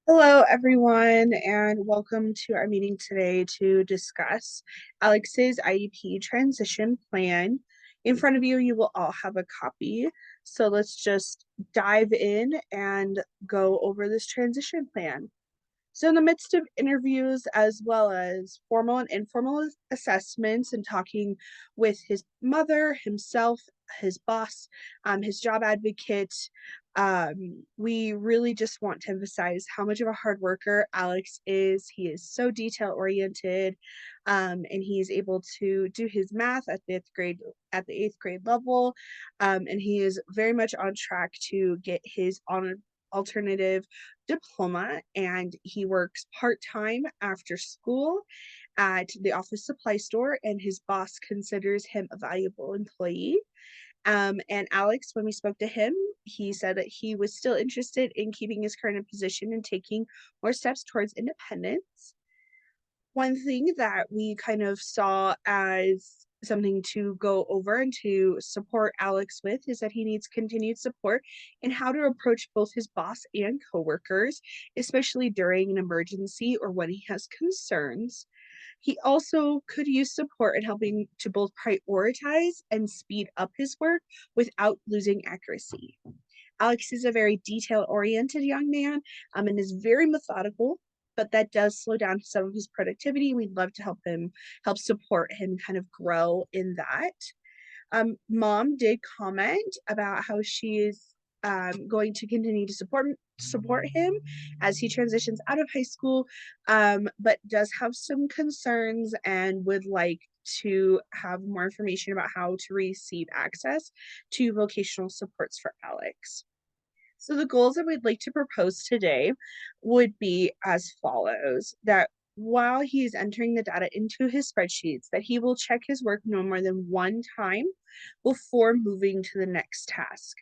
Hello, everyone, and welcome to our meeting today to discuss Alex's IEP Transition Plan. In front of you, you will all have a copy. So let's just dive in and go over this transition plan. So, in the midst of interviews, as well as formal and informal assessments, and talking with his mother, himself, his boss, his job advocate, we really just want to emphasize how much of a hard worker Alex is. He is so detail oriented, and he is able to do his math at the eighth grade level, and he is very much on track to get his on alternative diploma, and he works part-time after school at the office supply store, and his boss considers him a valuable employee. And Alex, when we spoke to him, he said that he was still interested in keeping his current position and taking more steps towards independence. One thing that we kind of saw as something to go over and to support Alex with is that he needs continued support in how to approach both his boss and coworkers, especially during an emergency or when he has concerns. He also could use support in helping to both prioritize and speed up his work without losing accuracy. Alex is a very detail oriented young man, and is very methodical, but that does slow down some of his productivity. We'd love to help support him kind of grow in that. Mom did comment about how she is going to continue to support him as he transitions out of high school, but does have some concerns and would like to have more information about how to receive access to vocational supports for Alex. So the goals that we'd like to propose today would be as follows: that while he's entering the data into his spreadsheets, that he will check his work no more than one time before moving to the next task.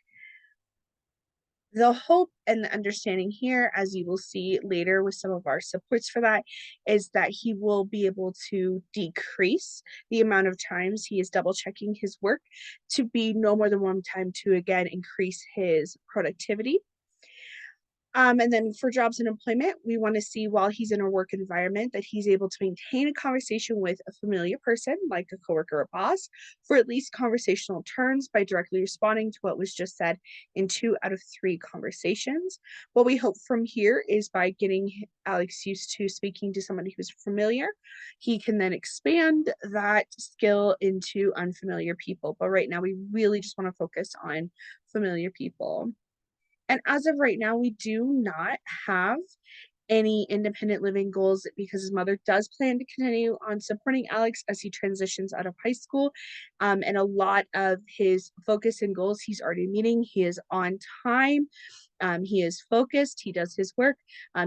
The hope and the understanding here, as you will see later with some of our supports for that, is that he will be able to decrease the amount of times he is double checking his work to be no more than one time to again increase his productivity. And then for jobs and employment, we want to see while he's in a work environment that he's able to maintain a conversation with a familiar person, like a coworker or boss, for at least conversational turns by directly responding to what was just said in 2 out of 3 conversations. What we hope from here is by getting Alex used to speaking to somebody who's familiar, he can then expand that skill into unfamiliar people. But right now, we really just want to focus on familiar people. And as of right now, we do not have any independent living goals because his mother does plan to continue on supporting Alex as he transitions out of high school. And a lot of his focus and goals he's already meeting. He is on time. He is focused. He does his work.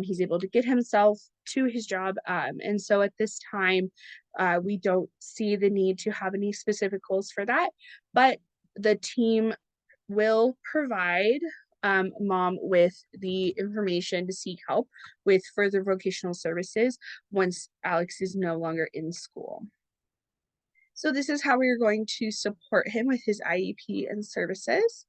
He's able to get himself to his job. And so at this time, we don't see the need to have any specific goals for that. But the team will provide mom with the information to seek help with further vocational services once Alex is no longer in school. So this is how we are going to support him with his IEP and services.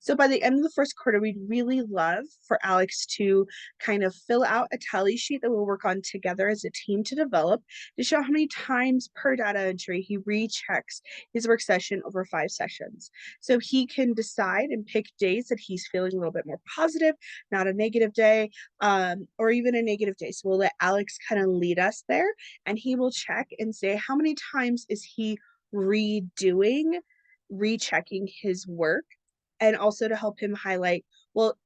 So by the end of the first quarter, we'd really love for Alex to kind of fill out a tally sheet that we'll work on together as a team to develop to show how many times per data entry he rechecks his work session over 5 sessions. So he can decide and pick days that he's feeling a little bit more positive, not a negative day, or even a negative day. So we'll let Alex kind of lead us there, and he will check and say how many times is he redoing, rechecking his work, and also to help him highlight, well,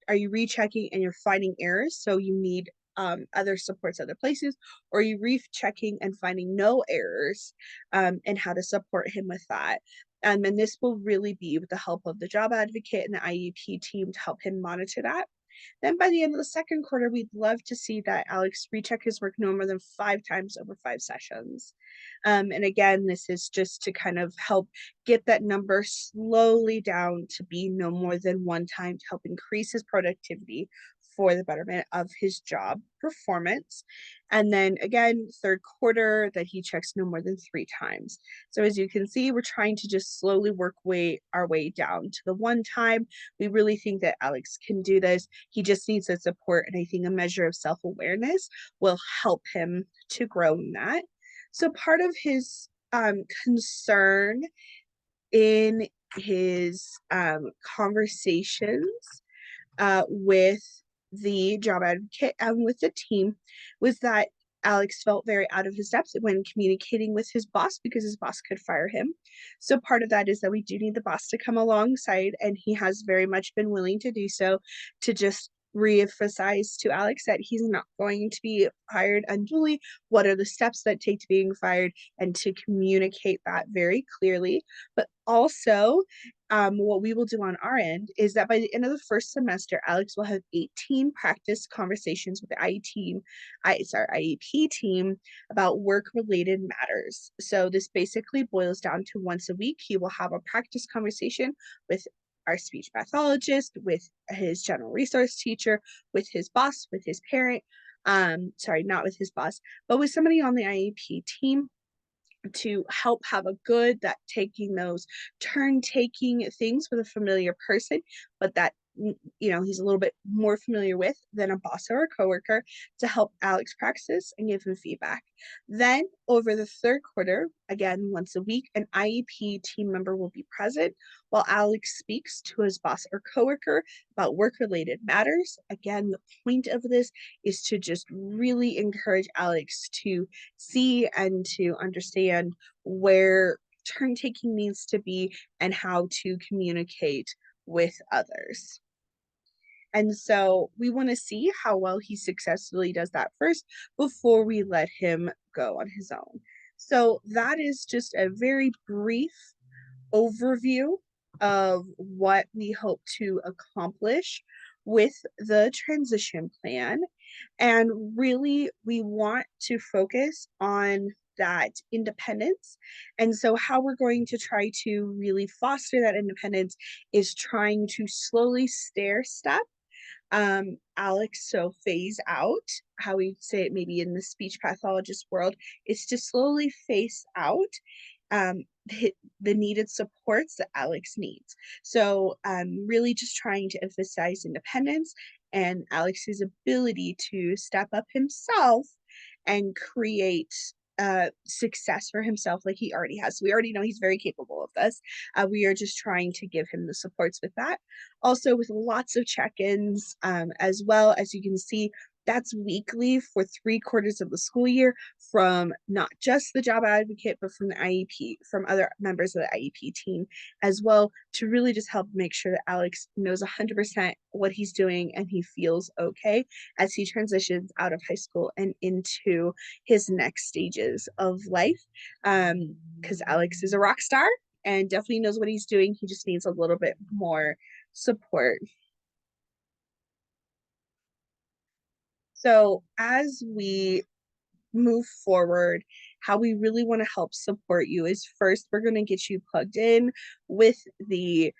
are you rechecking and you're finding errors, so you need other supports other places, or are you rechecking and finding no errors, and how to support him with that. And this will really be with the help of the job advocate and the IEP team to help him monitor that. Then by the end of the second quarter, we'd love to see that Alex recheck his work no more than 5 times over 5 sessions. And again, this is just to kind of help get that number slowly down to be no more than one time to help increase his productivity for the betterment of his job performance. And then again, third quarter, that he checks no more than 3 times. So as you can see, we're trying to just slowly work our way down to the 1 time. We really think that Alex can do this. He just needs the support, and I think a measure of self-awareness will help him to grow in that. So part of his concern in his conversations with the job advocate and with the team was that Alex felt very out of his depth when communicating with his boss because his boss could fire him. So part of that is that we do need the boss to come alongside, and he has very much been willing to do so, to just re-emphasize to Alex that he's not going to be fired unduly. What are the steps that take to being fired, and to communicate that very clearly. But also, what we will do on our end is that by the end of the first semester, Alex will have 18 practice conversations with the IEP team about work-related matters. So this basically boils down to once a week, he will have a practice conversation with our speech pathologist, with his general resource teacher, with his boss, with his parent, sorry, not with his boss, but with somebody on the IEP team, to help have a good, that taking those turn taking things with a familiar person, but that he's a little bit more familiar with than a boss or a coworker, to help Alex practice and give him feedback. Then over the third quarter, again once a week, an IEP team member will be present while Alex speaks to his boss or coworker about work-related matters. Again, the point of this is to just really encourage Alex to see and to understand where turn taking needs to be and how to communicate with others. And so we want to see how well he successfully does that first before we let him go on his own. So that is just a very brief overview of what we hope to accomplish with the transition plan. And really, we want to focus on that independence. And so how we're going to try to really foster that independence is trying to slowly stair step Alex, so phase out, how we say it maybe in the speech pathologist world, is to slowly phase out the needed supports that Alex needs. So really just trying to emphasize independence and Alex's ability to step up himself and create success for himself like he already has. So we already know he's very capable of this. We are just trying to give him the supports with that. Also with lots of check-ins, as well. As you can see, that's weekly for 3/4 of the school year, from not just the job advocate, but from the IEP, from other members of the IEP team as well, to really just help make sure that Alex knows 100% what he's doing and he feels okay as he transitions out of high school and into his next stages of life. Because Alex is a rock star and definitely knows what he's doing. He just needs a little bit more support. So as we move forward, how we really want to help support you is, first, we're going to get you plugged in with the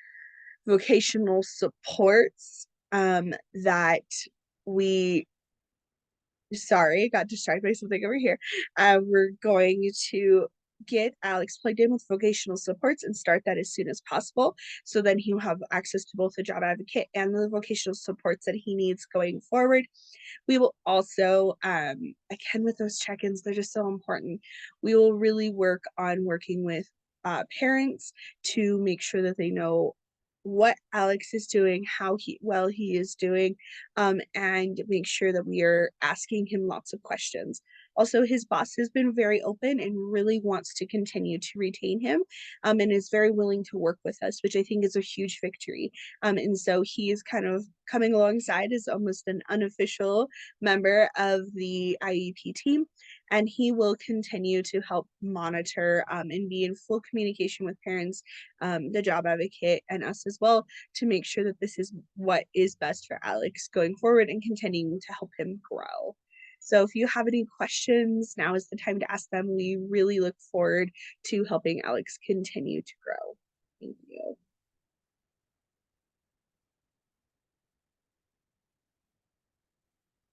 vocational supports that we, sorry, I got distracted by something over here. We're going to get Alex plugged in with vocational supports and start that as soon as possible. So then he'll have access to both the job advocate and the vocational supports that he needs going forward. We will also, again, with those check-ins, they're just so important. We will really work on working with parents to make sure that they know what Alex is doing, how well he is doing, and make sure that we are asking him lots of questions. Also, his boss has been very open and really wants to continue to retain him, and is very willing to work with us, which I think is a huge victory. And so he is kind of coming alongside as almost an unofficial member of the IEP team, and he will continue to help monitor and be in full communication with parents, the job advocate, and us as well, to make sure that this is what is best for Alex going forward and continuing to help him grow. So if you have any questions, now is the time to ask them. We really look forward to helping Alex continue to grow. Thank you.